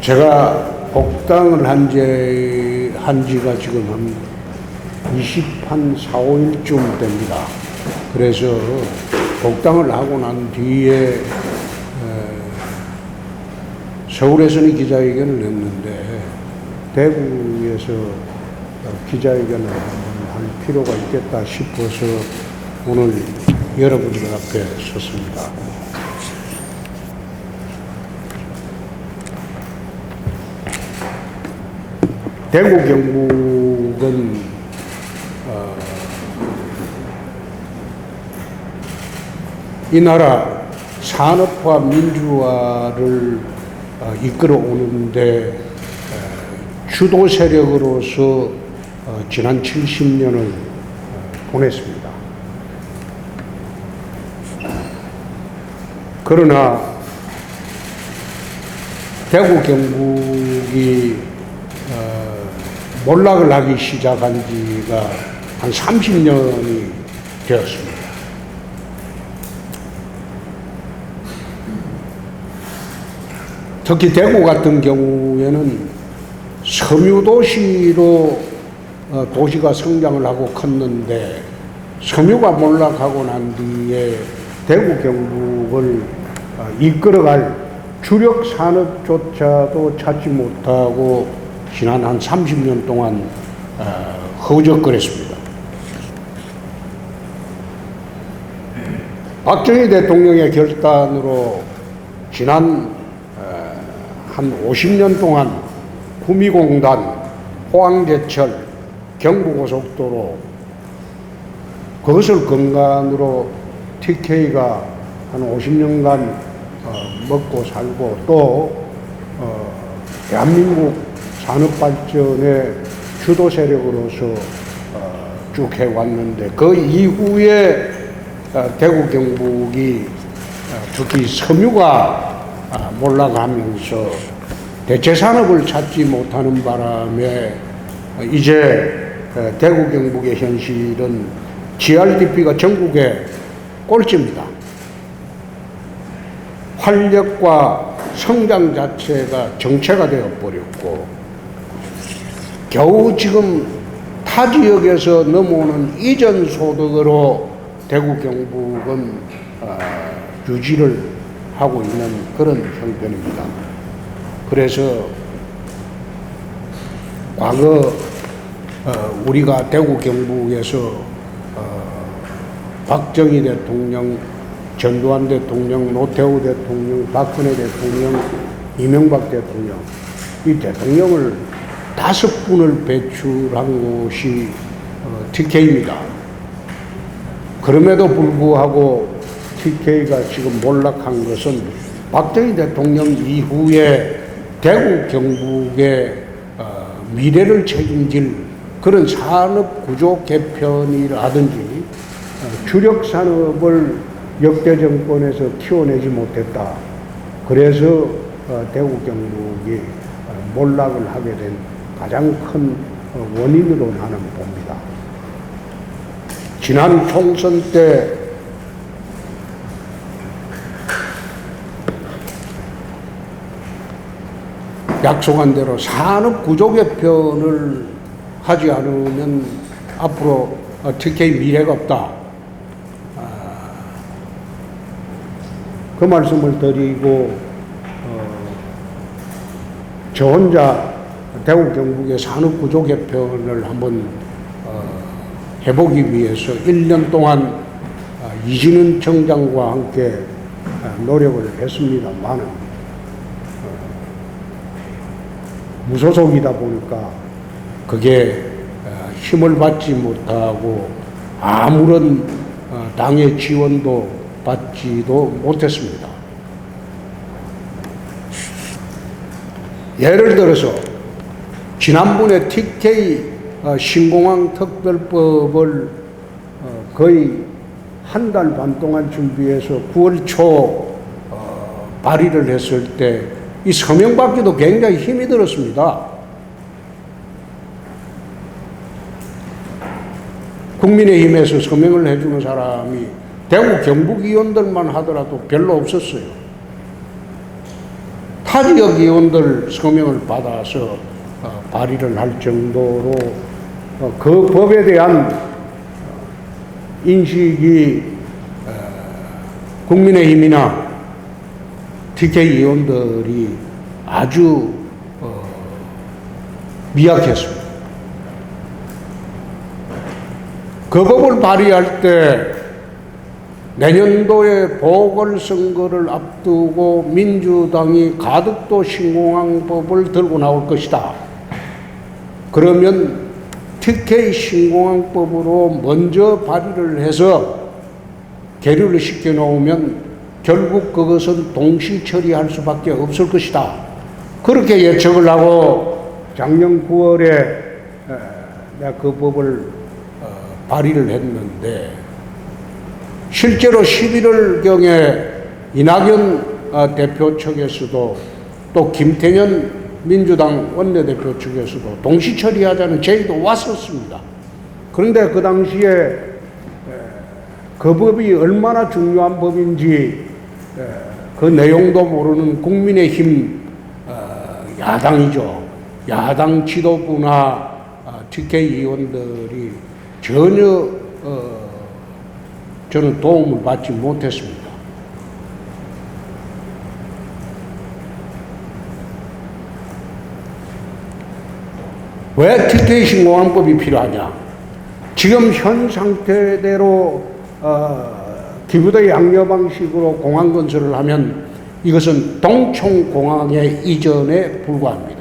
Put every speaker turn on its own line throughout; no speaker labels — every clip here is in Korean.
제가 복당을 한 지가 지금 한 4, 5일쯤 됩니다. 그래서 복당을 하고 난 뒤에 서울에서는 기자회견을 했는데 대구에서 기자회견을 할 필요가 있겠다 싶어서 오늘 여러분들 앞에 섰습니다. 대구 경북은 이 나라 산업화 민주화를 이끌어 오는데 주도 세력으로서 지난 70년을 보냈습니다. 그러나 대구 경북이 몰락을 하기 시작한 지가 한 30년이 되었습니다. 특히 대구 같은 경우에는 섬유도시로 도시가 성장을 하고 컸는데 섬유가 몰락하고 난 뒤에 대구 경북을 이끌어갈 주력 산업조차도 찾지 못하고 지난 한 30년 동안 허우적거렸습니다. 박정희 대통령의 결단으로 지난 한 50년 동안 구미공단, 포항제철, 경부고속도로 그것을 근간으로 TK가 한 50년간 먹고 살고 또 대한민국 산업발전의 주도 세력으로서 쭉 해왔는데 그 이후에 대구 경북이 특히 섬유가 몰락하면서 대체 산업을 찾지 못하는 바람에 이제 대구 경북의 현실은 GRDP가 전국의 꼴찌입니다. 활력과 성장 자체가 정체가 되어버렸고 겨우 지금 타 지역에서 넘어오는 이전 소득으로 대구 경북은 유지를 하고 있는 그런 형편입니다. 그래서 과거 우리가 대구 경북에서 박정희 대통령, 전두환 대통령, 노태우 대통령, 박근혜 대통령, 이명박 대통령 이 대통령을 5분을 배출한 곳이 TK입니다. 그럼에도 불구하고 TK가 지금 몰락한 것은 박정희 대통령 이후에 대구 경북의 미래를 책임질 그런 산업 구조 개편이라든지 주력 산업을 역대 정권에서 키워내지 못했다. 그래서 대구 경북이 몰락을 하게 된 가장 큰 원인으로 나는 봅니다. 지난 총선 때 약속한 대로 산업 구조 개편을 하지 않으면 앞으로 TK 미래가 없다. 그 말씀을 드리고 저 혼자 대구 경북의 산업 구조 개편을 한번 해보기 위해서 1년 동안 이진훈 청장과 함께 노력을 했습니다만 무소속이다 보니까 그게 힘을 받지 못하고 아무런 당의 지원도 받지도 못했습니다. 예를 들어서 지난번에 TK 신공항 특별법을 거의 한 달 반 동안 준비해서 9월 초 발의를 했을 때 이 서명 받기도 굉장히 힘이 들었습니다. 국민의힘에서 서명을 해주는 사람이 대구 경북 의원들만 하더라도 별로 없었어요. 타 타지역 의원들 서명을 받아서 발의를 할 정도로 그 법에 대한 인식이 국민의힘이나 TK 의원들이 아주 미약했습니다. 그 법을 발의할 때 내년도에 보궐선거를 앞두고 민주당이 가덕도 신공항법을 들고 나올 것이다. 그러면 TK 신공항법으로 먼저 발의를 해서 계류를 시켜놓으면 결국 그것은 동시 처리할 수밖에 없을 것이다. 그렇게 예측을 하고 작년 9월에 내가 그 법을 발의를 했는데 실제로 11월경에 이낙연 대표 측에서도 또 김태년 민주당 원내대표 측에서도 동시 처리하자는 제의도 왔었습니다. 그런데 그 당시에 그 법이 얼마나 중요한 법인지 그 내용도 모르는 국민의힘 야당이죠. 야당 지도부나 TK 의원들이 전혀 저는 도움을 받지 못했습니다. 왜 TK 신공항법이 필요하냐? 지금 현 상태대로 기부대 양려 방식으로 공항 건설을 하면 이것은 동청공항의 이전에 불과합니다.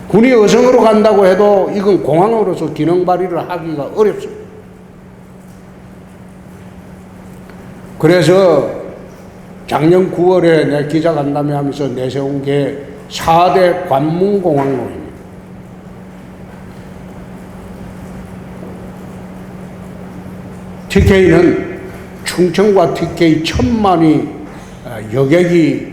군이 어성으로 간다고 해도 이건 공항으로서 기능 발휘를 하기가 어렵습니다. 그래서 작년 9월에 내 기자간담회 하면서 내세운 게 4대 관문공항로입니다. TK는 충청과 TK 천만이 여객이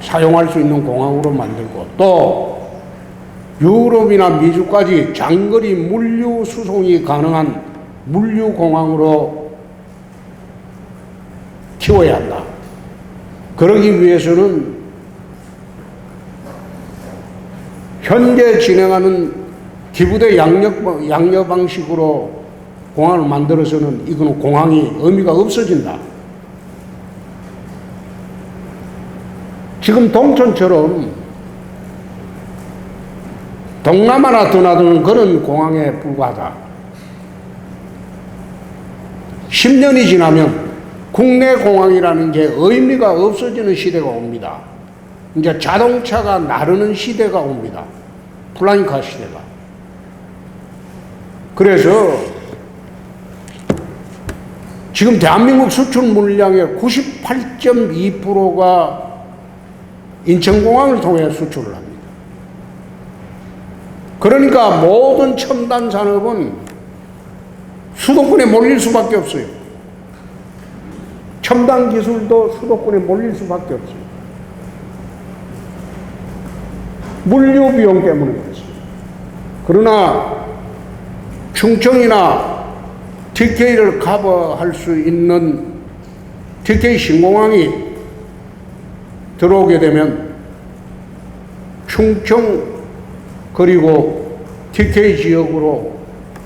사용할 수 있는 공항으로 만들고 또 유럽이나 미주까지 장거리 물류 수송이 가능한 물류공항으로 키워야 한다. 그러기 위해서는 현재 진행하는 기부대 양려 방식으로 공항을 만들어서는 이거는 공항이 의미가 없어진다. 지금 동천처럼 동남아나 드나드는 그런 공항에 불과하다. 10년이 지나면 국내 공항이라는 게 의미가 없어지는 시대가 옵니다. 이제 자동차가 나르는 시대가 옵니다. 플라잉카 시대가. 그래서 지금 대한민국 수출 물량의 98.2%가 인천공항을 통해 수출을 합니다. 그러니까 모든 첨단 산업은 수도권에 몰릴 수밖에 없어요. 첨단 기술도 수도권에 몰릴 수밖에 없어요. 물류 비용 때문에 그렇습니다. 그러나 충청이나 TK를 커버할 수 있는 TK 신공항이 들어오게 되면 충청 그리고 TK 지역으로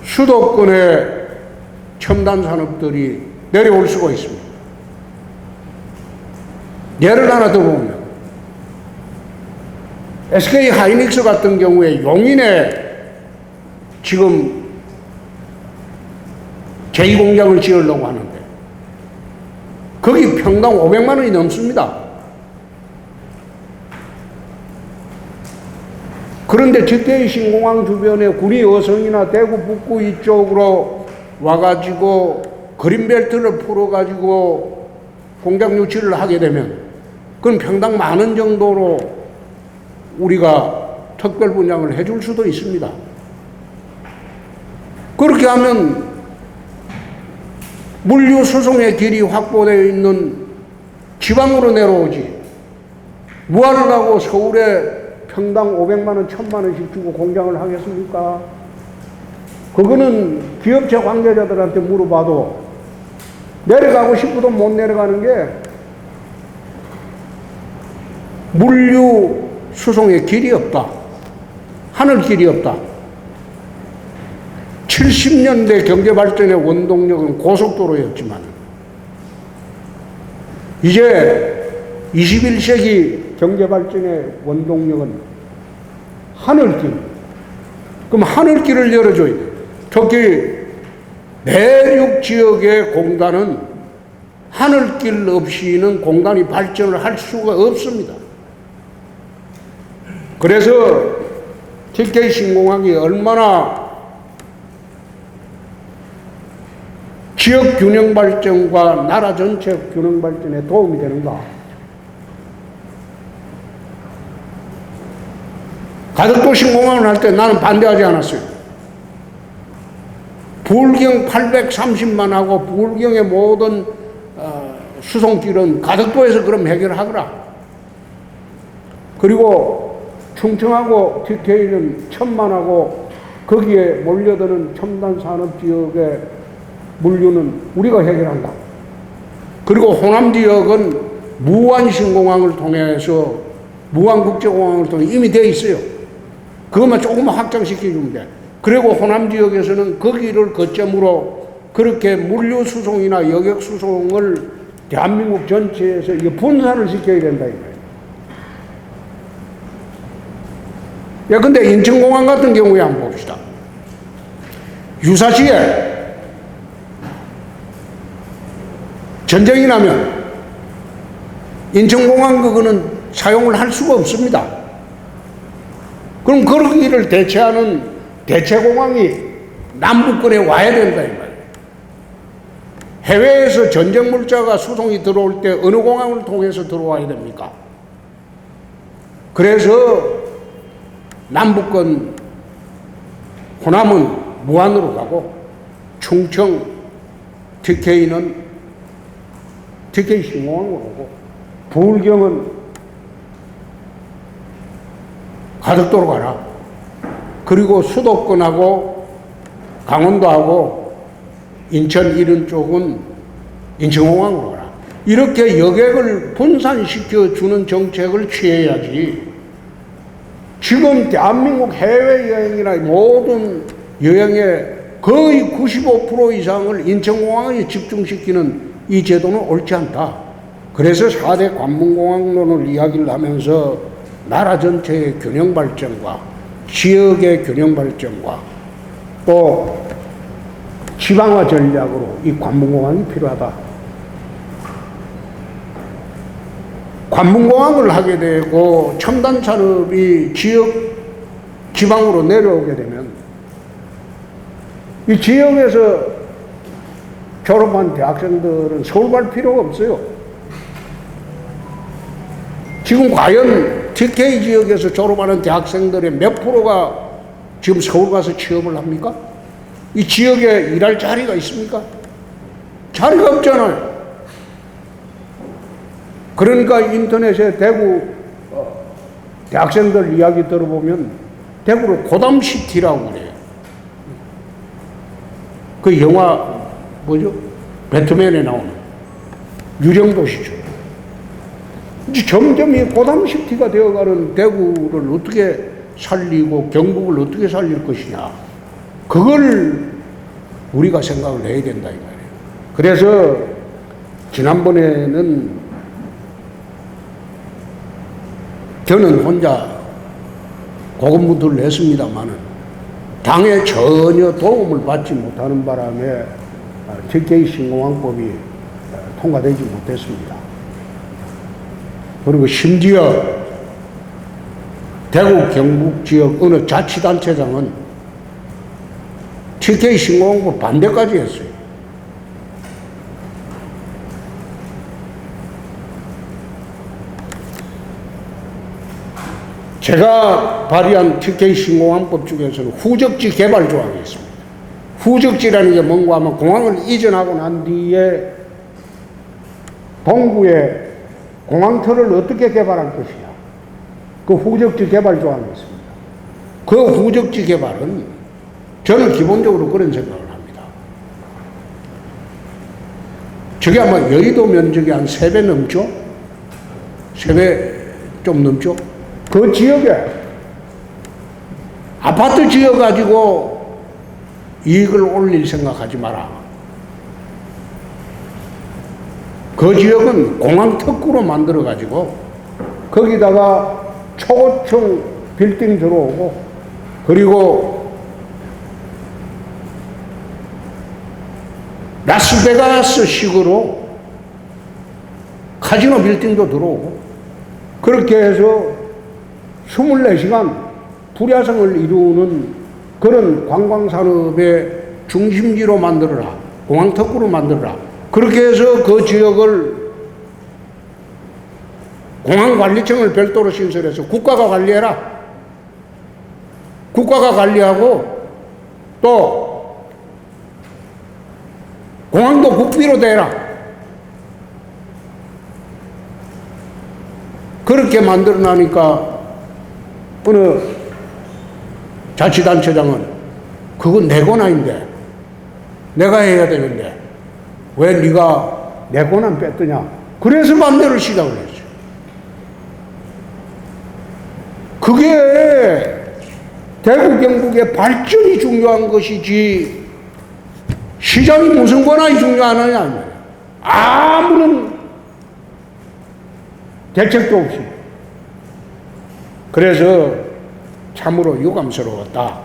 수도권의 첨단 산업들이 내려올 수가 있습니다. 예를 하나 더 보면 SK 하이닉스 같은 경우에 용인에 지금 제2공장을 지으려고 하는데 거기 평당 500만 원이 넘습니다. 그런데 TK 신공항 주변에 구리 어성이나 대구 북구 이쪽으로 와가지고 그린벨트를 풀어가지고 공장 유치를 하게 되면 그건 평당 10,000원 정도로 우리가 특별 분양을 해줄 수도 있습니다. 그렇게 하면 물류 수송의 길이 확보되어 있는 지방으로 내려오지. 뭐하러 하고 서울에 평당 500만 원, 1,000만 원씩 주고 공장을 하겠습니까? 그거는 기업체 관계자들한테 물어봐도 내려가고 싶어도 못 내려가는 게 물류 수송에 길이 없다. 하늘 길이 없다. 70년대 경제발전의 원동력은 고속도로였지만 이제 21세기 경제발전의 원동력은 하늘길. 그럼 하늘길을 열어줘야 돼. 특히 내륙 지역의 공단은 하늘길 없이는 공단이 발전을 할 수가 없습니다. 그래서 TK 신공항이 얼마나 지역 균형 발전과 나라 전체 균형 발전에 도움이 되는가. 가덕도 신공항을 할 때 나는 반대하지 않았어요. 부울경 830만 하고 부울경의 모든 수송길은 가덕도에서 그럼 해결하거라. 그리고 충청하고 TK는 천만하고 거기에 몰려드는 첨단 산업 지역의 물류는 우리가 해결한다. 그리고 호남 지역은 무안신공항을 통해서 무안국제공항을 통해 이미 되어 있어요. 그것만 조금만 확장시켜주면 돼. 그리고 호남 지역에서는 거기를 거점으로 그렇게 물류 수송이나 여객 수송을 대한민국 전체에서 이게 분산을 시켜야 된다 이거예요. 야, 근데 인천공항 같은 경우에 한번 봅시다. 유사시에 전쟁이 나면 인천공항 그거는 사용을 할 수가 없습니다. 그럼 거기를 대체하는 대체공항이 남부권에 와야 된다 이 말이에요. 해외에서 전쟁 물자가 수송이 들어올 때 어느 공항을 통해서 들어와야 됩니까? 그래서 남부권 호남은 무안으로 가고 충청 TK는 TK 신공항으로 오고 부울경은 가덕도로 가라. 그리고 수도권하고 강원도하고 인천 이런 쪽은 인천공항으로 가라. 이렇게 여객을 분산시켜 주는 정책을 취해야지. 지금 대한민국 해외여행이나 모든 여행의 거의 95% 이상을 인천공항에 집중시키는 이 제도는 옳지 않다. 그래서 4대 관문공항론을 이야기를 하면서 나라 전체의 균형 발전과 지역의 균형 발전과 또 지방화 전략으로 이 관문공항이 필요하다. 관문공항을 하게 되고 첨단 산업이 지방으로 내려오게 되면 이 지역에서 졸업한 대학생들은 서울 갈 필요가 없어요. 지금 과연 TK 지역에서 졸업하는 대학생들의 몇 프로가 지금 서울 가서 취업을 합니까? 이 지역에 일할 자리가 있습니까? 자리가 없잖아요. 그러니까 인터넷에 대구 대학생들 이야기 들어보면 대구를 고담시티라고 그래요. 그 영화 뭐죠? 배트맨에 나오는 유령도시죠. 이제 점점 이 고담시티가 되어가는 대구를 어떻게 살리고 경북을 어떻게 살릴 것이냐. 그걸 우리가 생각을 해야 된다 이 말이에요. 그래서 지난번에는 저는 혼자 고군분투를 했습니다만은 당에 전혀 도움을 받지 못하는 바람에 TK 신공항법이 통과되지 못했습니다. 그리고 심지어 대구 경북 지역 어느 자치단체장은 TK 신공항법 반대까지 했어요. 제가 발의한 TK 신공항법 중에서는 후적지 개발 조항이 있습니다. 후적지라는 게 뭔가 하면 공항을 이전하고 난 뒤에 동구에 공항터를 어떻게 개발할 것이냐. 그 후적지 개발 조항이 있습니다. 그 후적지 개발은 저는 기본적으로 그런 생각을 합니다. 저게 아마 여의도 면적이 한 3배 넘죠? 3배 좀 넘죠? 그 지역에 아파트 지어가지고 이익을 올릴 생각하지 마라. 그 지역은 공항 특구로 만들어가지고 거기다가 초고층 빌딩 들어오고 그리고 라스베가스식으로 카지노 빌딩도 들어오고 그렇게 해서 24시간 불야성을 이루는 그런 관광산업의 중심지로 만들어라. 공항특구로 만들어라. 그렇게 해서 그 지역을 공항관리청을 별도로 신설해서 국가가 관리해라. 국가가 관리하고 또 공항도 국비로 대라. 그렇게 만들어나니까 어느 자치단체장은 그건 내 권한인데 내가 해야 되는데 왜 네가 내 권한 뺐더냐. 그래서 반대를 시작을 했죠. 그게 대구 경북의 발전이 중요한 것이지 시장이 무슨 권한이 중요하느냐. 아무런 대책도 없이. 그래서 참으로 유감스러웠다.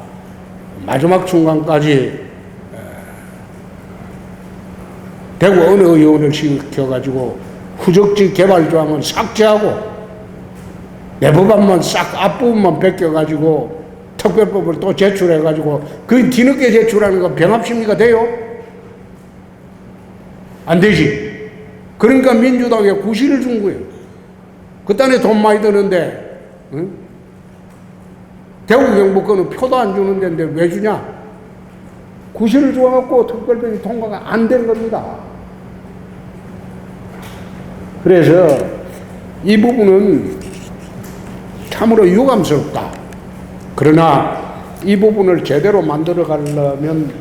마지막 순간까지 대구 어느 의원을 시켜가지고 후적지 개발 조항은 삭제하고 내법안만 싹 앞부분만 벗겨가지고 특별법을 또 제출해가지고 그 뒤늦게 제출하는 거 병합심리가 돼요? 안 되지. 그러니까 민주당에 구실을 준 거예요. 그딴에 돈 많이 드는데 응? 대구 경북 거는 표도 안 주는 데인데 왜 주냐? 구실을 줘갖고 특별법이 통과가 안 된 겁니다. 그래서 이 부분은 참으로 유감스럽다. 그러나 이 부분을 제대로 만들어 가려면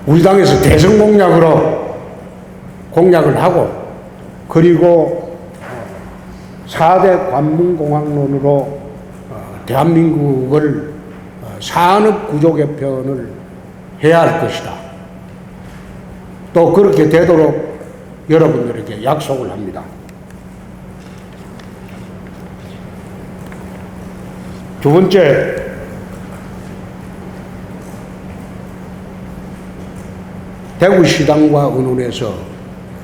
우리 당에서 대선 공약으로 공약을 하고 그리고 4대 관문공항론으로 대한민국을 산업 구조 개편을 해야 할 것이다. 또 그렇게 되도록 여러분들에게 약속을 합니다. 두 번째, 대구시당과 의논해서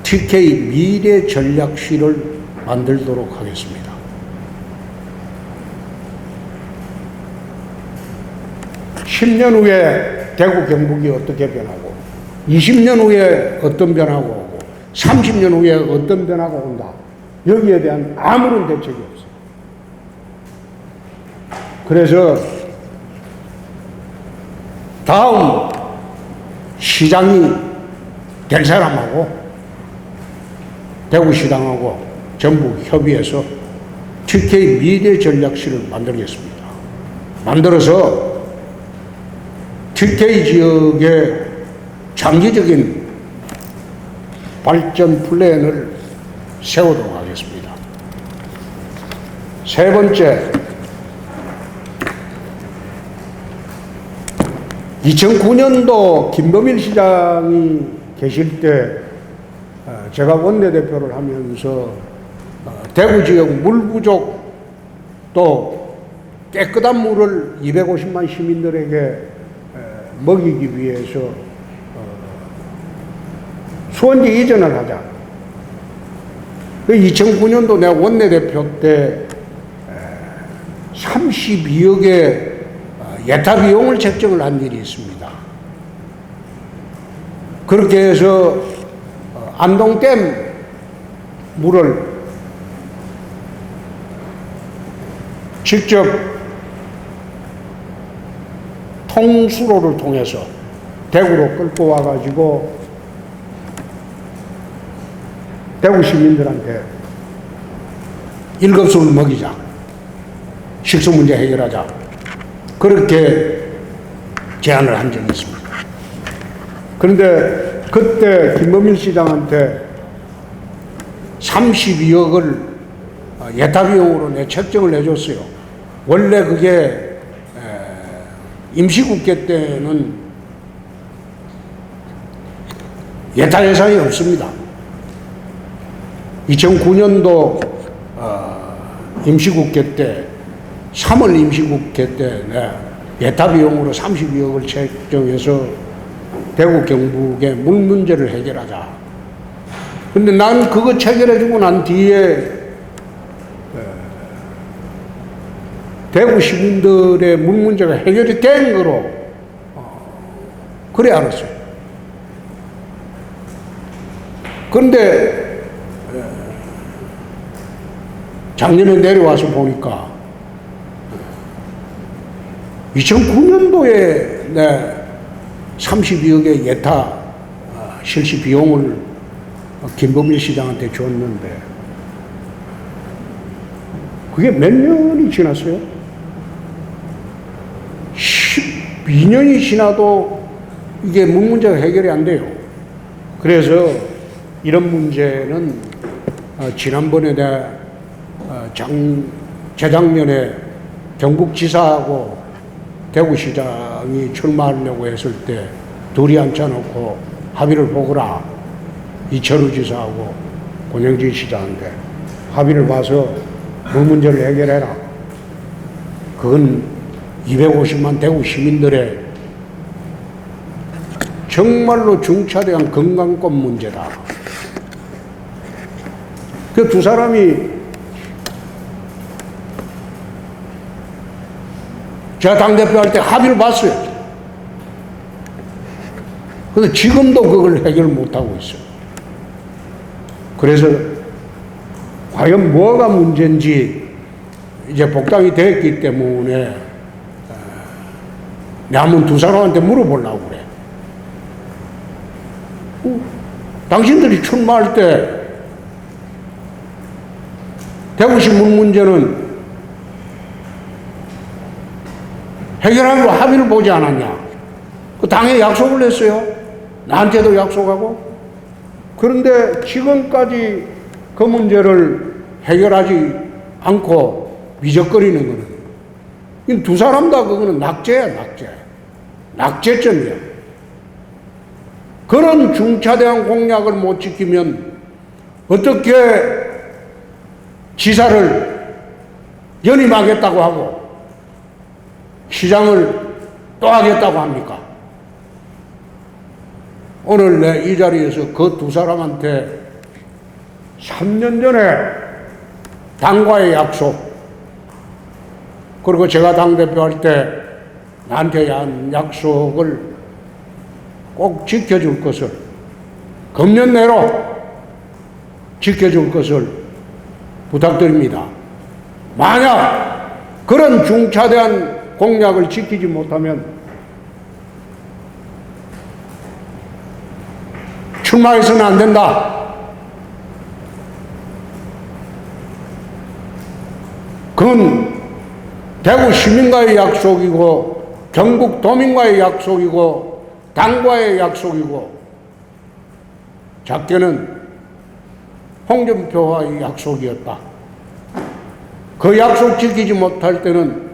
TK 미래전략실을 만들도록 하겠습니다. (10년) 후에 대구 경북이 어떻게 변하고 20년 후에 어떤 변화가 오고 30년 후에 어떤 변화가 온다. 여기에 대한 아무런 대책이 없어요. 그래서 다음 시장이 될 사람하고 대구시당하고 전부 협의해서 TK 미래전략실을 만들겠습니다. 만들어서 TK 지역의 장기적인 발전 플랜을 세우도록 하겠습니다. 세 번째, 2009년도 김범일 시장이 계실 때 제가 원내대표를 하면서 대구 지역 물 부족 또 깨끗한 물을 250만 시민들에게 먹이기 위해서 수원지 이전을 하자. 2009년도 내가 원내대표 때 32억의 예타 비용을 책정을 한 일이 있습니다. 그렇게 해서 안동댐 물을 직접 통수로를 통해서 대구로 끌고 와가지고 대구 시민들한테 일급수를 먹이자. 식수 문제 해결하자. 그렇게 제안을 한 적이 있습니다. 그런데 그때 김범일 시장한테 32억을 예타비용으로 내 책정을 해줬어요. 원래 그게 임시국회 때는 예타 예산이 없습니다. 2009년도 임시국회 때 3월 임시국회 때 예타비용으로 32억을 책정해서 대구 경북의 물 문제를 해결하자. 근데 난 그거 체결해주고 난 뒤에 대구 시민들의 물 문제가 해결이 된 거로 그래 알았어요. 그런데 작년에 내려와서 보니까 2009년도에 내 32억의 예타 실시 비용을 김범일 시장한테 줬는데 그게 몇 년이 지났어요? 12년이 지나도 이게 물 문제가 해결이 안 돼요. 그래서 이런 문제는 지난번에 내가 재작년에 경북지사하고 대구시장이 출마하려고 했을 때 둘이 앉혀놓고 합의를 보거라. 이철우 지사하고 권영진 시장한테 합의를 봐서 물 문제를 해결해라. 그건 250만 대구 시민들의 정말로 중차대한 건강권 문제다. 그 두 사람이 제가 당대표 할 때 합의를 봤어요. 근데 지금도 그걸 해결 못하고 있어요. 그래서 과연 뭐가 문제인지 이제 복당이 됐기 때문에 내가 한번 두 사람한테 물어보려고 그래. 당신들이 출마할 때 대구시 물 문제는 해결하기로 합의를 보지 않았냐? 그 당에 약속을 했어요. 나한테도 약속하고. 그런데 지금까지 그 문제를 해결하지 않고 미적거리는 거는 두 사람 다 그거는 낙제야, 낙제. 낙제점이야. 그런 중차대한 공약을 못 지키면 어떻게 지사를 연임하겠다고 하고 시장을 또 하겠다고 합니까? 오늘 내 이 자리에서 그 두 사람한테 3년 전에 당과의 약속, 그리고 제가 당대표 할 때 나한테 한 약속을 꼭 지켜줄 것을, 금년 내로 지켜줄 것을 부탁드립니다. 만약 그런 중차대한 공약을 지키지 못하면 출마해서는 안 된다. 그건 대구 시민과의 약속이고 경북 도민과의 약속이고 당과의 약속이고 작게는 홍준표와의 약속이었다. 그 약속 지키지 못할 때는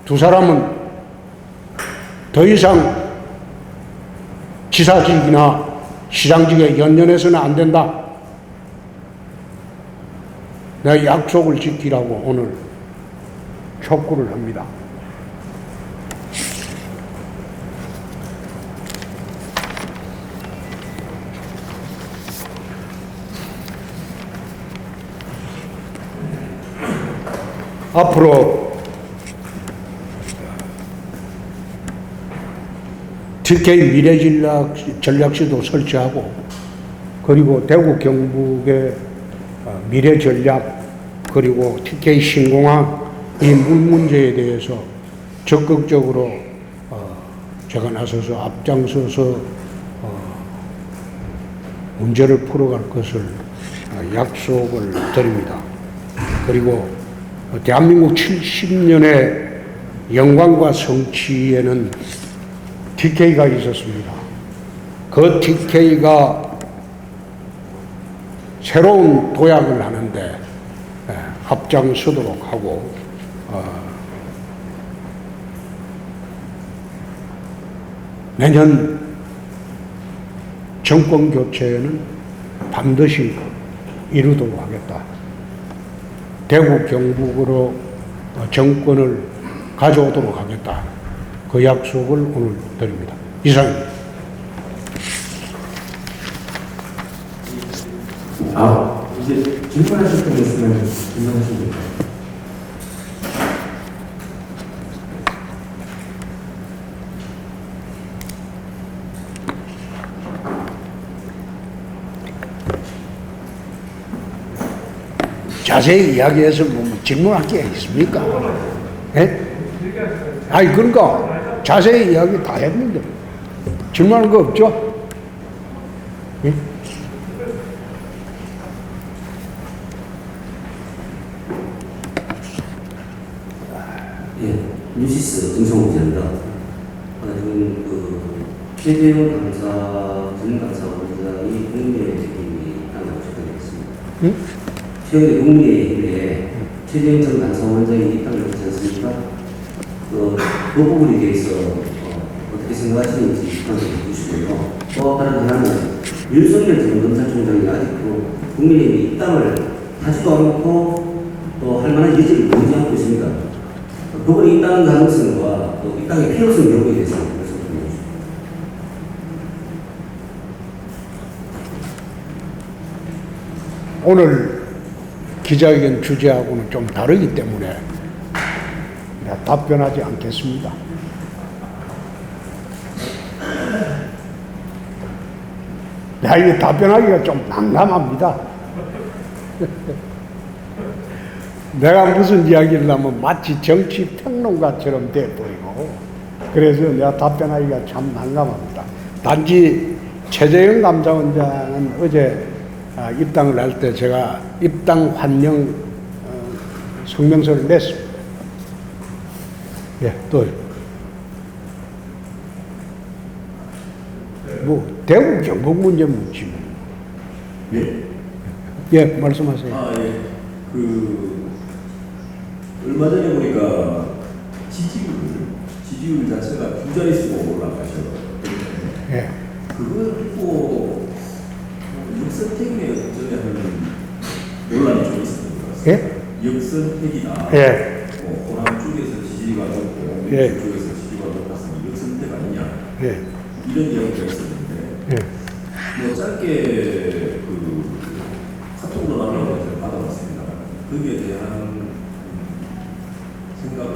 두 사람은 더 이상 지사직이나 시장직에 연연해서는 안 된다. 내가 약속을 지키라고 오늘 촉구를 합니다. 앞으로 TK 미래전략실도 설치하고 그리고 대구 경북의 미래전략 그리고 TK 신공항 이 물 문제에 대해서 적극적으로 제가 나서서 앞장서서 문제를 풀어갈 것을 약속을 드립니다. 그리고 대한민국 70년의 영광과 성취에는 TK가 있었습니다. 그 TK가 새로운 도약을 하는데 앞장서도록 하고 내년 정권 교체는 반드시 이루도록 하겠다. 대구 경북으로 정권을 가져오도록 하겠다. 그 약속을 오늘 드립니다. 이상입니다.
이제 질문하실 분 있으면 질문하시면 됩니다.
자세히 이야기해서 뭐 질문할 게 있습니까? 예? 아니, 그러니까 자세히 이야기 다 했는데 질문할 거 없죠? 예?
예, 뉴시스 정성호 기자입니다. 지금 최재형 감사, 전 감사원장이 국민의 책임이 있다고 접근했습니다.
응?
최근에 국민의힘에 최재형 전 감사원장이 입당을 했지 않습니까? 그 부분에 대해서 어떻게 생각하시는지 comment 해주시고요. 또 다른 하나는 윤석열 전 검찰총장이 아직도 국민의힘에 입당을 하지도 않고 또 할 만한 여지를 보이지 않고 있습니다. 그분이 입당 가능성과 또 입당의 필요성 여부에 대해서 말씀드립니다.
오늘 기자회견 주제하고는 좀 다르기 때문에 내가 답변하지 않겠습니다. 내가 이게 답변하기가 좀 난감합니다. 내가 무슨 이야기를 하면 마치 정치 평론가처럼 돼버리고, 그래서 내가 답변하기가 참 난감합니다. 단지 최재형 감사원장은 어제 입당을 할 때 제가 입당 환영 성명서를 냈습니다. 예, 또 뭐 대구 경북 문제 묻지 뭐.
예?
예, 말씀하세요.
예. 얼마 전에 보니까 지지율 자체가 두 자릿수로 올라가셔서
예.
그걸 듣고 역선택이네 어쩌냐는 논란이 좀 있었던 것 같습니다.
예?
역선택이다.
예.
호남 쪽에서 지지가 높고
예.
민주 쪽에서 지지가 높았으니 역선택 아니냐
예.
이런 이야기가 있었는데
예.
뭐 짧게 카톡으로 나오는 것을 받아봤습니다. 거기에 대한 생각을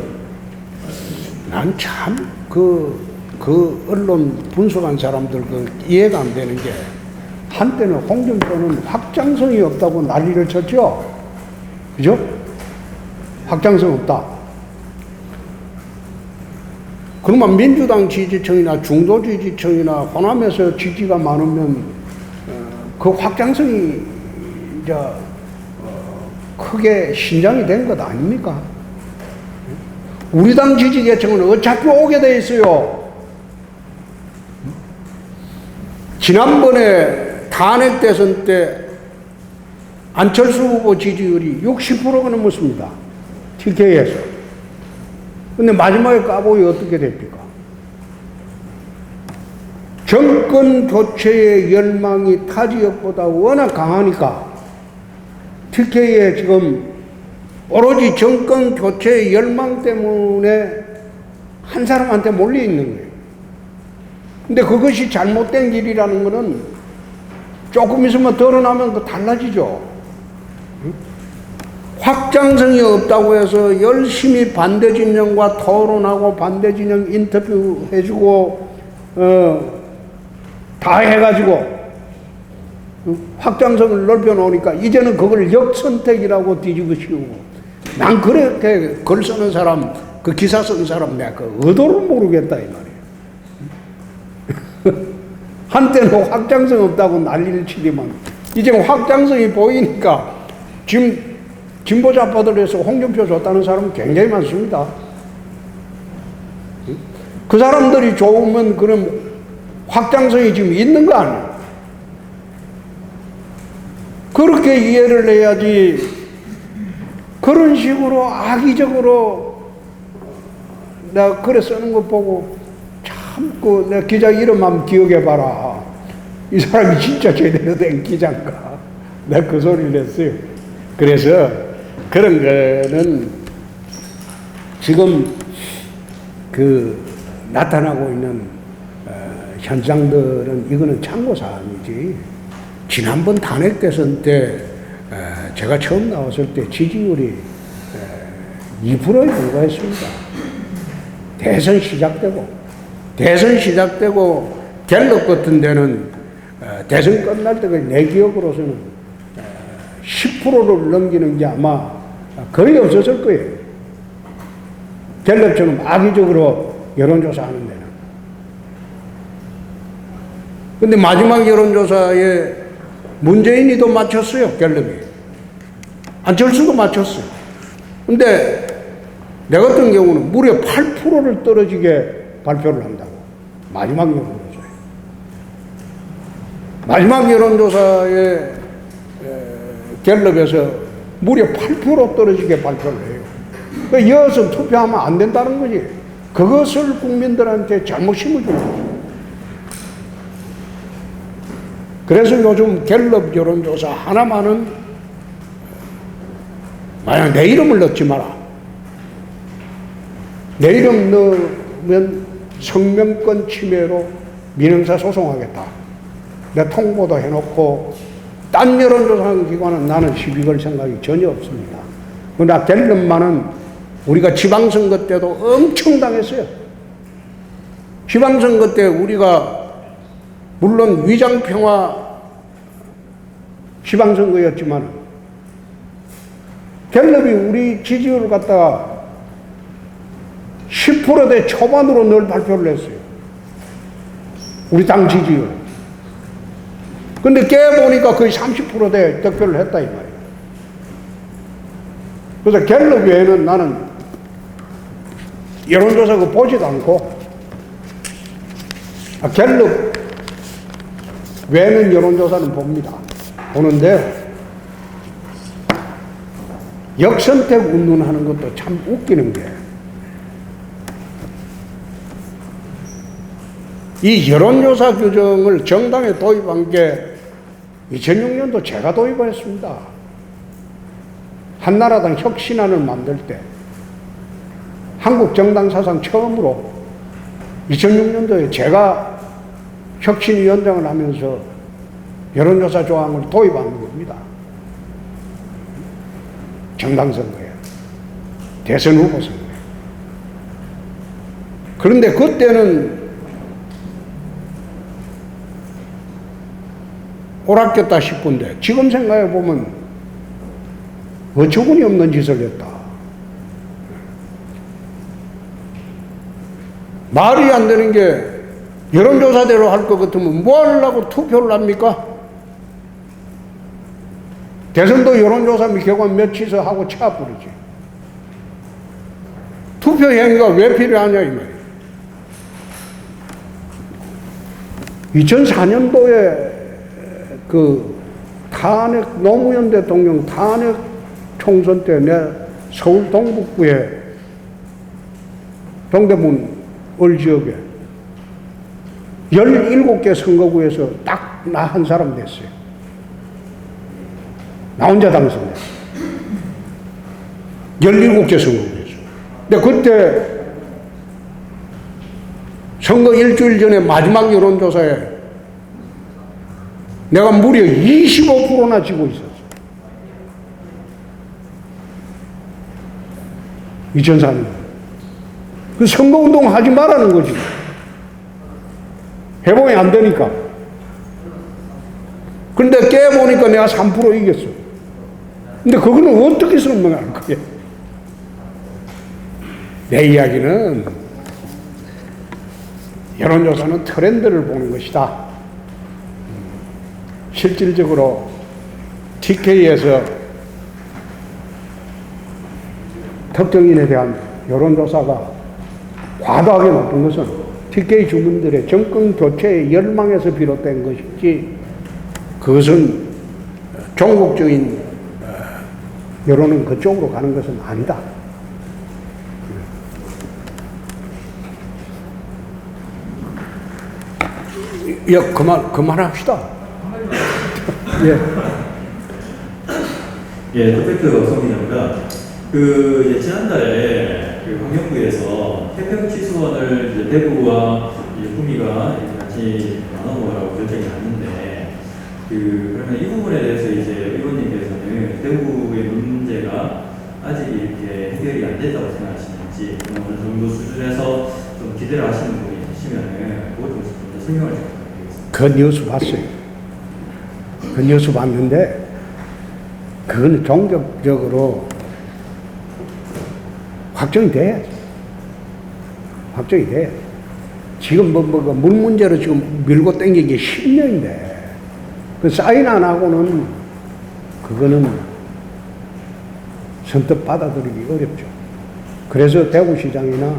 말씀해 주십니다.
난 참 그 언론 분석한 사람들 이해가 안 되는 게, 한때는 홍준표는 확장성이 없다고 난리를 쳤죠. 그죠? 확장성 없다. 그러면 민주당 지지층이나 중도 지지층이나 호남에서 지지가 많으면 그 확장성이 이제 크게 신장이 된 것 아닙니까? 우리 당 지지 계층은 어차피 오게 돼 있어요. 지난번에 탄핵 대선 때 안철수 후보 지지율이 60%가 넘었습니다. TK에서. 근데 마지막에 까보니 어떻게 됩니까? 정권 교체의 열망이 타 지역보다 워낙 강하니까 TK에 지금 오로지 정권 교체의 열망 때문에 한 사람한테 몰려 있는 거예요. 근데 그것이 잘못된 길이라는 거는 조금 있으면 드러나면 그 달라지죠. 확장성이 없다고 해서 열심히 반대 진영과 토론하고 반대 진영 인터뷰 해주고 다 해가지고 확장성을 넓혀 놓으니까 이제는 그걸 역선택이라고 뒤집어 씌우고, 난 그렇게 글 쓰는 사람, 그 기사 쓰는 사람 내가 그 의도를 모르겠다 이 말이에요. 한때는 확장성 없다고 난리를 치더만 이제 확장성이 보이니까 지금 진보 좌파들에서 홍준표 좋다는 사람은 굉장히 많습니다. 그 사람들이 좋으면 그럼 확장성이 지금 있는 거 아니에요? 그렇게 이해를 해야지. 그런 식으로 악의적으로 내가 글에 쓰는 거 보고 참 내 기자 이름 한번 기억해봐라. 이 사람이 진짜 제대로 된 기자인가. 내가 그 소리를 했어요. 그래서 그런 거는 지금 그 나타나고 있는 현상들은 이거는 참고사항이지. 지난번 탄핵 대선 때 제가 처음 나왔을 때 지지율이 2%에 불과했습니다. 대선 시작되고 갤럽 같은 데는 대선 끝날 때까지 내 기억으로서는 10%를 넘기는 게 아마 거의 없었을 거예요. 갤럽처럼 악의적으로 여론조사하는 데는. 근데 마지막 여론조사에 문재인이 더 맞췄어요, 갤럽이. 안철수도 맞췄어요. 근데 내 같은 경우는 무려 8%를 떨어지게 발표를 한다고. 마지막 여론조사에. 마지막 여론조사에 갤럽에서 무려 8% 떨어지게 발표를 해요. 그러니까 이어서 투표하면 안 된다는 거지. 그것을 국민들한테 잘못 심어주는 거죠. 그래서 요즘 갤럽 여론조사 하나만은 만약 내 이름을 넣지 마라. 내 이름 넣으면 성명권 침해로 민형사 소송하겠다. 내 통보도 해놓고 딴 여론조사 기관은 나는 시비 걸 생각이 전혀 없습니다. 그러나 갤럽만은 우리가 지방선거 때도 엄청 당했어요. 지방선거 때 우리가 물론 위장평화 지방선거였지만 갤럽이 우리 지지율을 갖다가 10%대 초반으로 늘 발표를 했어요. 우리 당 지지율. 근데 깨보니까 거의 30%대 득표를 했다 이 말이에요. 그래서 갤럽 외에는 나는 여론조사 그거 보지도 않고 갤럽 외에는 여론조사는 봅니다. 보는데 역선택 운운하는 것도 참 웃기는 게 이 여론조사 규정을 정당에 도입한 게 2006년도 제가 도입했습니다. 한나라당 혁신안을 만들 때 한국 정당 사상 처음으로 2006년도에 제가 혁신위원장을 하면서 여론조사 조항을 도입하는 겁니다. 정당 선거에, 대선 후보 선거에. 그런데 그때는 오락겼다 싶은데 지금 생각해 보면 어처구니 없는 짓을 했다. 말이 안 되는 게 여론조사대로 할 것 같으면 뭐 하려고 투표를 합니까? 대선도 여론조사 결과 며칠서 하고 차버리지. 투표 행위가 왜 필요하냐 이 말이에요. 2004년도에 그 탄핵 노무현 대통령 탄핵 총선 때 내 서울 동북구에 동대문 을 지역에 17개 선거구에서 딱 나 한 사람 됐어요. 나 혼자 당선됐어요. 17개 선거구에서. 근데 그때 선거 일주일 전에 마지막 여론조사에 내가 무려 25%나 지고 있었어. 2004년. 그 선거운동 하지 말라는 거지. 해보면 안 되니까. 근데 깨보니까 내가 3% 이겼어. 근데 그거는 어떻게 설명할 거야? 내 이야기는 여론조사는 트렌드를 보는 것이다. 실질적으로 TK에서 특정인에 대한 여론조사가 과도하게 높은 것은 TK 주민들의 정권 교체의 열망에서 비롯된 것이지 그것은 종국적인 여론은 그쪽으로 가는 것은 아니다. 예, 그만합시다. 예.
예, 퍼펙트 성민입니다. 이제 지난달에 환경부에서 태평 취수원을 이제 대구와 이제 구미가 이제 같이 나눠먹으라고 결정이 났는데, 그러면 이 부분에 대해서 이제 의원님께서는 대구의 문제가 아직 이렇게 해결이 안 됐다고 생각하시는지, 어느 정도 수준에서 좀 기대를 하시는 분이 계시면은 그것 좀 설명을 좀 부탁드리겠습니다.
그 뉴스 봤어요. 그 뉴스 봤는데, 그건 종교적으로 확정이 돼야지. 확정이 돼. 지금 문 문제로 지금 밀고 땡긴 게 10년인데, 그 사인 안 하고는, 그거는 선뜻 받아들이기 어렵죠. 그래서 대구시장이나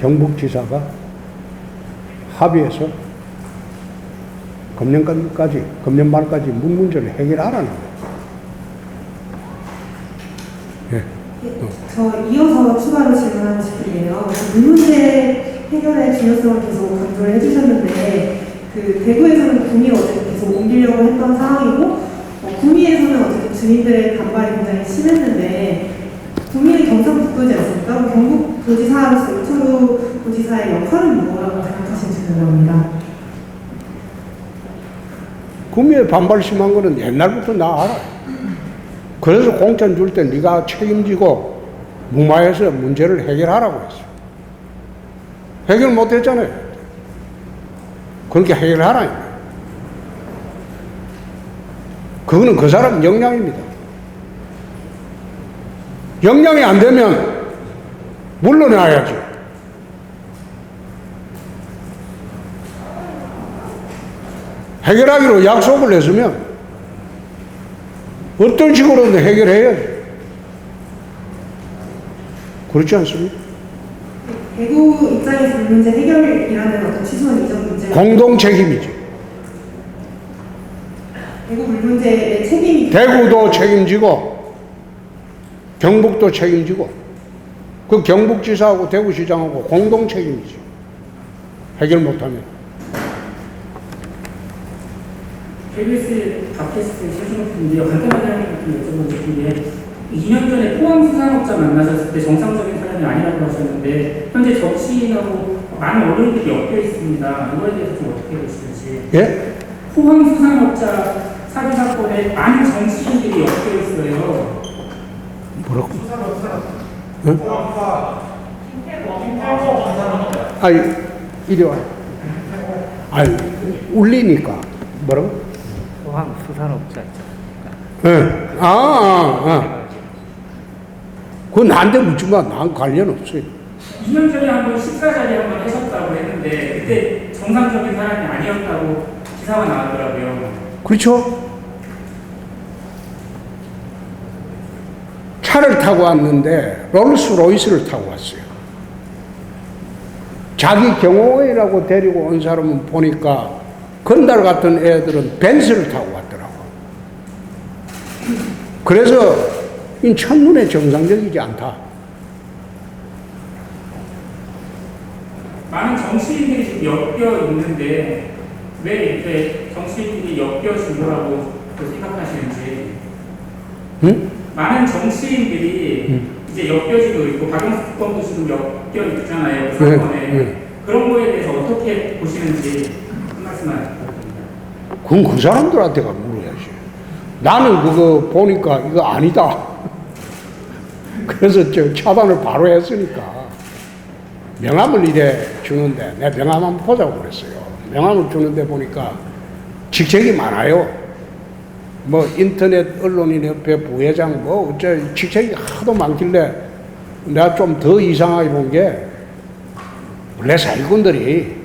경북지사가 합의해서 금년 말까지 문 문제를 해결하라는 거예요. 예.
저 이어서 추가로 질문하고 싶은데요. 물 문제 해결의 중요성을 계속 강조를 해주셨는데, 대구에서는 구미로 어쨌든 계속 옮기려고 했던 상황이고, 구미에서는 어쨌든 주민들의 반발이 굉장히 심했는데, 구미는 경상북도지 않습니까? 경북도지사로서 이철우 도지사의 역할은 뭐라고 생각하시는지 궁금합니다.
구미에 반발 심한 거는 옛날부터 나 알아요. 그래서 공천 줄 때 네가 책임지고 무마해서 문제를 해결하라고 했어. 해결 못 했잖아요. 그렇게 해결하라니까. 그거는 그 사람 역량입니다. 역량이 안 되면 물러나야지. 해결하기로 약속을 했으면 어떤 식으로든 해결해야지. 그렇지 않습니까?
대구 입장에서 물 문제 해결이라는 어떤 취소원 이전 문제
공동 책임이지.
대구 물 문제의 책임이
대구도 책임지고 경북도 책임지고 그 경북지사하고 대구시장하고 공동 책임이지. 해결 못하면.
KBS 팟캐스트 최준호님인데요. 간단하게 좀 여쭤보고 싶은데, 2년 전에 포항 수산업자 만나셨을 때 정상적인 사람이 아니라고 하셨는데, 현재 정치인하고 많은 어른들이 엮여 있습니다. 이거에 대해서 좀 어떻게 보시는지.
예?
포항 수산업자 사기 사건에 많은 정치인들이 엮여 있어요.
뭐라고? 응? 아니, 이리 와. 아니, 울리니까. 뭐라고?
포항 수산업자
예. 그건 나한테 묻지 마. 난 관련 없어요.
2년 전에 한번 식사 자리 한번 하셨다고 했는데, 그때 정상적인 사람이 아니었다고 기사가 나왔더라고요.
그렇죠? 차를 타고 왔는데 롤스로이스를 타고 왔어요. 자기 경호원이라고 데리고 온 사람은 보니까 건달 같은 애들은 벤츠를 타고 왔더라고. 그래서 이 첫눈에 정상적이지 않다.
많은 정치인들이 지금 엮여 있는데 왜 이렇게 정치인들이 엮여진 거라고 생각하시는지.
응?
많은 정치인들이 이제 엮여지고 있고 박영수 특검도 지금 엮여 있잖아요. 그 사건에. 그런 거에 대해서 어떻게 보시는지 한 말씀만 부탁드립니다.
그건 그 사람들한테가 물어야지. 나는 그거 보니까 이거 아니다. 그래서 저 차단을 바로 했으니까. 명함을 이래 주는데, 내가 명함 한번 보자고 그랬어요. 명함을 주는데 보니까 직책이 많아요. 뭐 인터넷 언론인협회 부회장 뭐 어째 직책이 하도 많길래 내가 좀 더 이상하게 본 게, 원래 사기꾼들이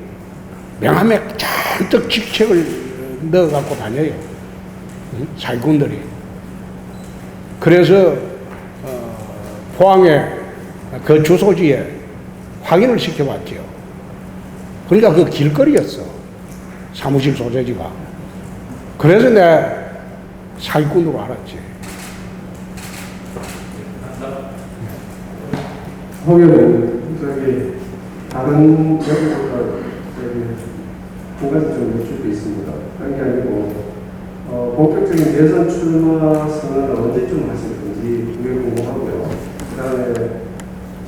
명함에 잔뜩 직책을 넣어갖고 다녀요. 응? 사기꾼들이. 그래서 포항에 그 주소지에 확인을 시켜봤죠. 그러니까 그 길거리였어. 사무실 소재지가. 그래서 내가 사기꾼으로 알았지.
보면은 저기 다른 여기보다 저기 두 가지 좀 여쭙고 있습니다. 그런 게 아니고 본격적인 대선 출마 선언을 언제쯤 하실 건지 그게 궁금하고요. 그다음에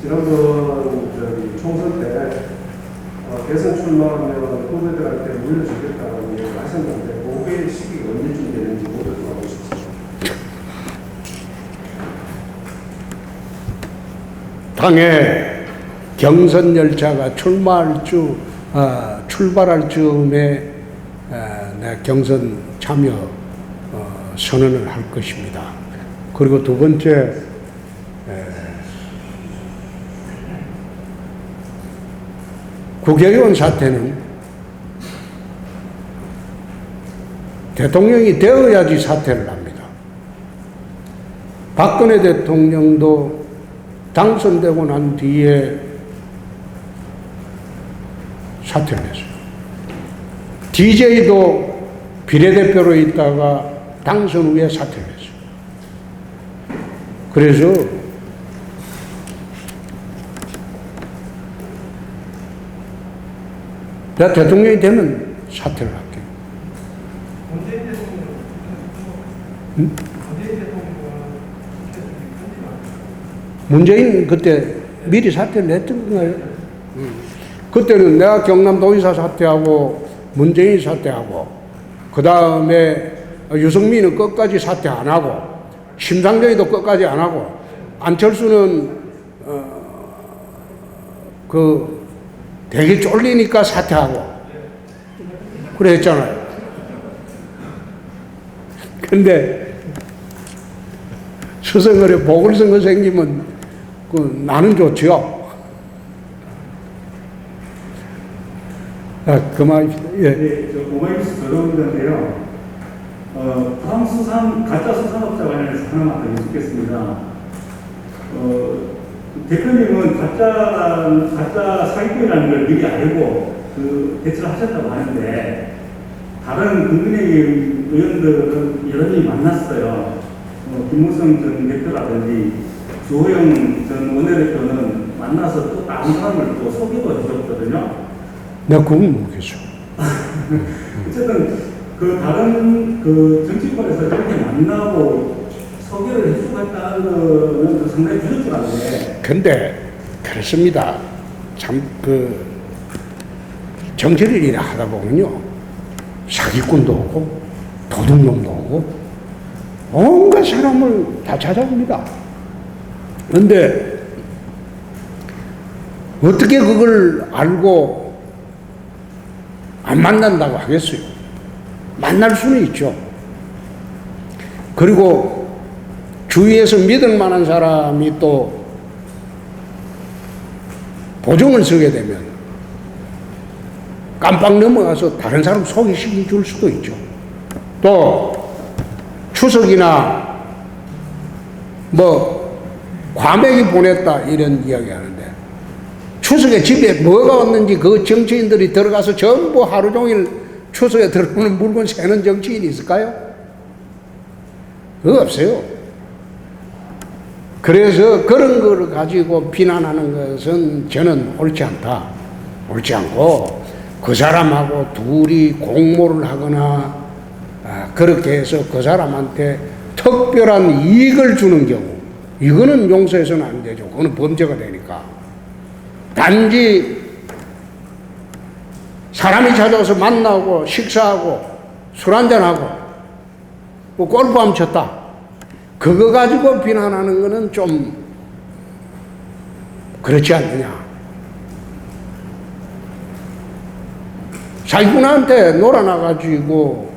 지난번 저기 총선 때 대선 출마하면 후배들한테 물려주겠다고 얘기를 하셨는데 그게 시기가 언제쯤 되는지 모두 좀 알고 싶습니다.
당의 경선 열차가 출발할 즈음에 내 경선 참여 선언을 할 것입니다. 그리고 두 번째, 국회의원 사태는 대통령이 되어야지 사퇴를 합니다. 박근혜 대통령도 당선되고 난 뒤에 사퇴를 했어요. DJ도 비례대표로 있다가 당선 후에 사퇴를 했어요. 그래서 내가 대통령이 되면 사퇴를 할게요. 응? 문재인 그때 미리 사퇴를 했던 건가요? 그때는 내가 경남도의사 사퇴하고 문재인 사퇴하고 그 다음에 유승민은 끝까지 사퇴 안 하고 심상정이도 끝까지 안 하고 안철수는 되게 쫄리니까 사퇴하고 그랬잖아요. 근데 수성을에 보궐선거 생기면 나는 좋지요. 그만입니다. 예.
네, 저 고마이스 더러운데요. 다음 가짜 수산업자 관련해서 하나만 더 여쭙겠습니다. 대표님은 가짜 사기꾼이라는 걸 미리 알고 대처를 하셨다고 하는데 다른 국민의힘 의원들은 여론이 만났어요. 김무성 전 대표라든지 주호영 전 원내대표는 만나서 또 다른 사람을 또 소개도 해줬거든요.
내가 그건 모르겠어.
어쨌든 다른 정치권에서 그렇게 만나고 소개를 해주고 했다는 거는 상당히 부적절한데.
근데 그렇습니다. 참 정치를 일에 하다 보면요 사기꾼도 오고 도둑놈도 오고 온갖 사람을 다 찾아옵니다. 그런데 어떻게 그걸 알고 안 만난다고 하겠어요? 만날 수는 있죠. 그리고 주위에서 믿을 만한 사람이 또 보증을 서게 되면 깜빡 넘어가서 다른 사람 소개시켜 줄 수도 있죠. 또 추석이나 과메기 보냈다 이런 이야기 하는데 추석에 집에 뭐가 왔는지 그 정치인들이 들어가서 전부 하루 종일 추석에 들어오는 물건 세는 정치인이 있을까요? 그거 없어요. 그래서 그런 걸 가지고 비난하는 것은 저는 옳지 않다. 옳지 않고 그 사람하고 둘이 공모를 하거나 그렇게 해서 그 사람한테 특별한 이익을 주는 경우 이거는 용서해서는 안 되죠. 그거는 범죄가 되니까. 단지 사람이 찾아와서 만나고 식사하고 술 한잔하고 골프 한번 쳤다. 그거 가지고 비난하는 거는 좀 그렇지 않느냐. 사기꾼한테 놀아나가지고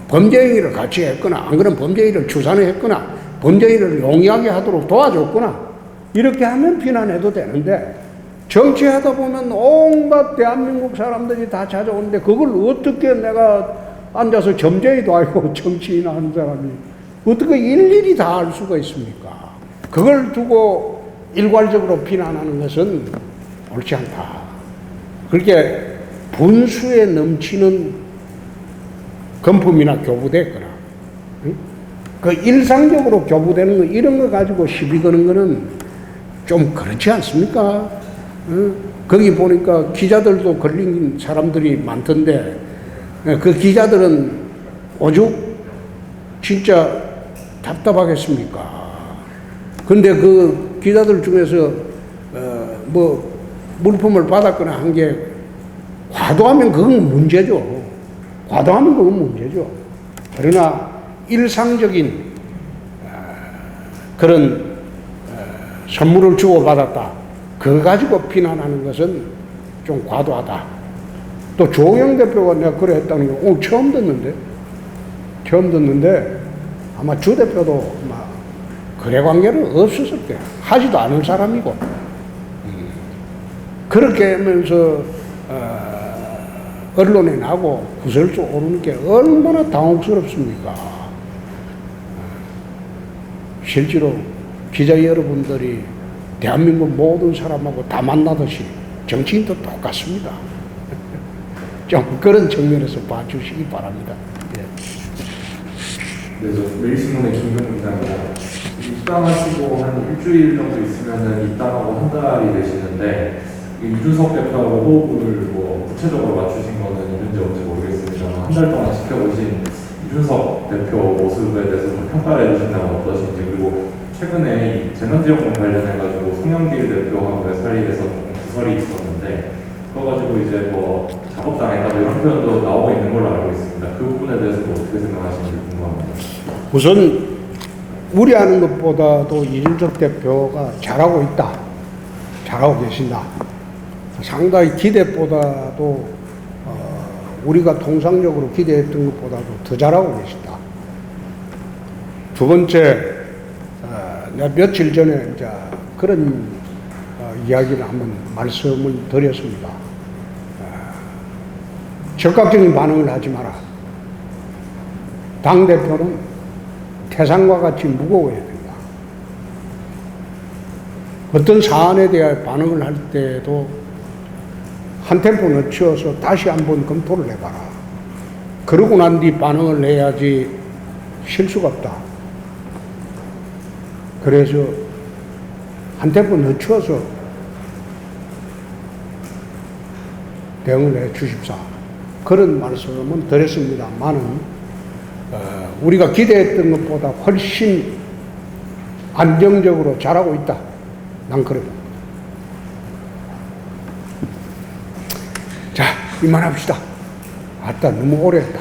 범죄행위를 같이 했거나 안 그러면 범죄행위를 추산을 했거나 범죄행위를 용이하게 하도록 도와줬거나 이렇게 하면 비난해도 되는데 정치하다 보면 온갖 대한민국 사람들이 다 찾아오는데 그걸 어떻게 내가 앉아서 점쟁이도 아니고 정치인 하는 사람이 어떻게 일일이 다 알 수가 있습니까? 그걸 두고 일괄적으로 비난하는 것은 옳지 않다. 그렇게 분수에 넘치는 금품이나 교부됐거나 그 일상적으로 교부되는 거 이런 거 가지고 시비 거는 거는 좀 그렇지 않습니까? 거기 보니까 기자들도 걸린 사람들이 많던데 그 기자들은 오죽 진짜 답답하겠습니까? 근데 그 기자들 중에서 뭐 물품을 받았거나 한 게 과도하면 그건 문제죠. 과도하면 그건 문제죠. 그러나 일상적인 그런 선물을 주고받았다. 그거 가지고 비난하는 것은 좀 과도하다. 또 조영 대표가 내가 그래 했다는 거 오늘 처음 듣는데 아마 주 대표도 막 거래 관계는 없었을 거야. 하지도 않은 사람이고. 그렇게 하면서 언론에 나고 구설수 오르는 게 얼마나 당혹스럽습니까? 실제로 기자 여러분들이 대한민국 모든 사람하고 다 만나듯이 정치인도 똑같습니다. 좀 그런 측면에서 봐주시기 바랍니다. 예.
네, 저 매일신문의 김경입니다. 입당하시고 한 일주일 정도 있으면은 입당하고 한 달이 되시는데 이준석 대표하고 호흡을 뭐 구체적으로 맞추신 거는 있는지 없는지 모르겠습니다만 한 달 동안 지켜보신 이준석 대표 모습에 대해서 좀 평가를 해주신다면 어떠신지, 그리고 최근에 이 재난지원금 관련해가지고 송영길 대표하고의 사이에서 조금 구설이 있었는데 그거 가지고 이제 뭐 작업당했다 이런 표현도 나오고 있는 걸로 알고 있습니다. 그 부분에 대해서도 어떻게 생각하시는지 궁금합니다.
우선 우려하는 것보다도 이준석 대표가 잘하고 있다. 잘하고 계신다. 상당히 기대보다도 우리가 통상적으로 기대했던 것보다도 더 잘하고 계신다. 두 번째, 내가 며칠 전에 이제 그런 이야기를 한번 말씀을 드렸습니다. 적극적인 반응을 하지 마라. 당대표는 태산과 같이 무거워야 된다. 어떤 사안에 대해 반응을 할 때도 한 템포 늦춰서 다시 한번 검토를 해봐라. 그러고 난 뒤 반응을 해야지 실수가 없다. 그래서 한 템포 늦춰서 대응을 해 주십사. 그런 말씀은 드렸습니다만은 우리가 기대했던 것보다 훨씬 안정적으로 잘하고 있다. 난 그래 봅니다. 자, 이만합시다. 아따, 너무 오래 했다.